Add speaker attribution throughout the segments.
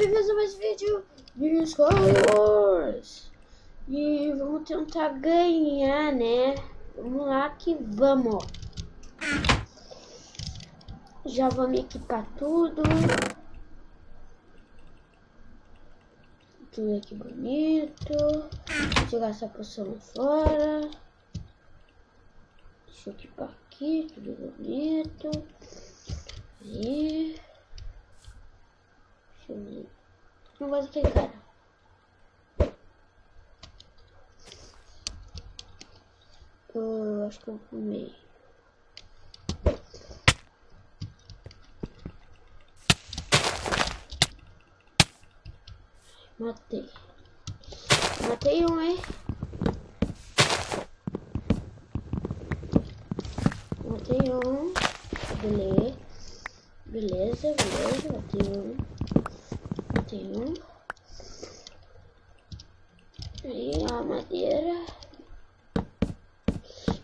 Speaker 1: bem-vindos a mais vídeo de Star Wars. E vamos tentar ganhar, né? Vamos lá que vamos. Já vamos equipar tudo. Tudo aqui bonito. Vou jogar essa poção fora. Deixa eu equipar aqui, tudo bonito. Aí. Deixa eu ver. Não gosto daquele cara. Eu acho que eu fumei. Matei. Matei um, hein? Matei um. Beleza. Matei um. Aí a madeira.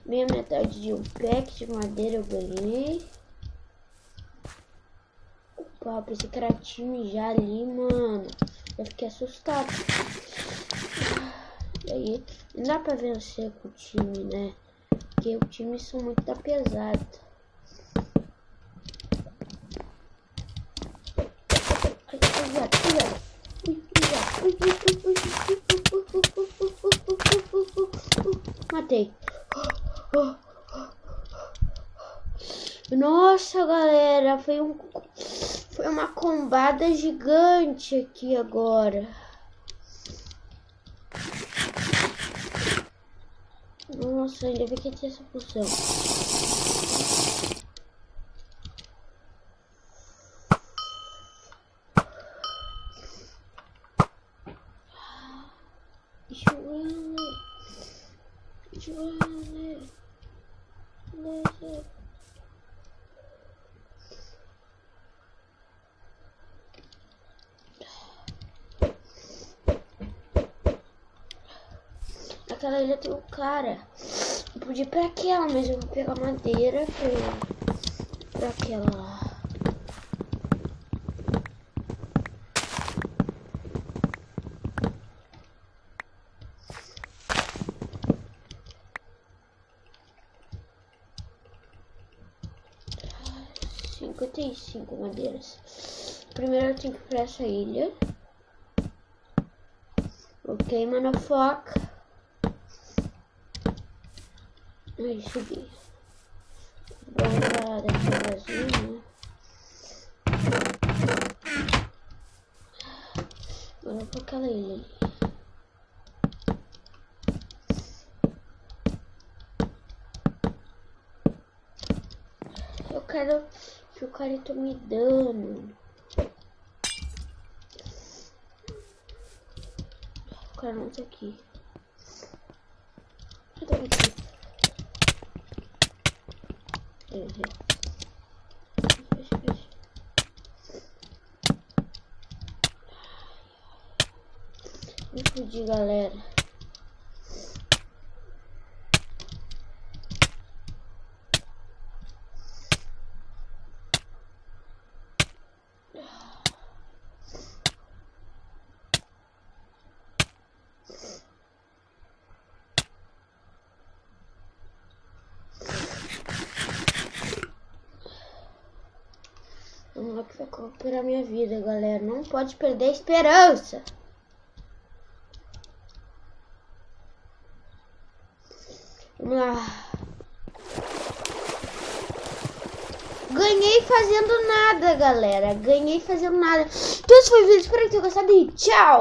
Speaker 1: Meia metade de um pack de madeira eu ganhei. Opa, pensei que era time já ali, mano. Eu fiquei assustado. E aí, não dá pra vencer com o time, né? Porque os times são muito da pesada. Matei. Nossa, galera, foi uma combada gigante aqui agora. Nossa, ainda bem que tinha essa poção. Deixa eu ver. Aquela ilha tem um cara. Eu podia ir pra aquela, mas eu vou pegar madeira pra aquela lá. Tem 5 madeiras. Primeiro eu tenho que ir pra essa ilha. Ok, motherfucker. Aí, subi. Bora deixar vazio, né? Agora pra aquela ilha ali. Eu quero que o cara tá me dando. O cara não tá aqui. Cadê aqui? Fecha. Me fudi, galera. Vamos lá que vai recuperar minha vida, galera. Não pode perder a esperança. Vamos lá. Ganhei fazendo nada, galera. Ganhei fazendo nada. Então, esse foi o vídeo. Espero que tenham gostado e tchau.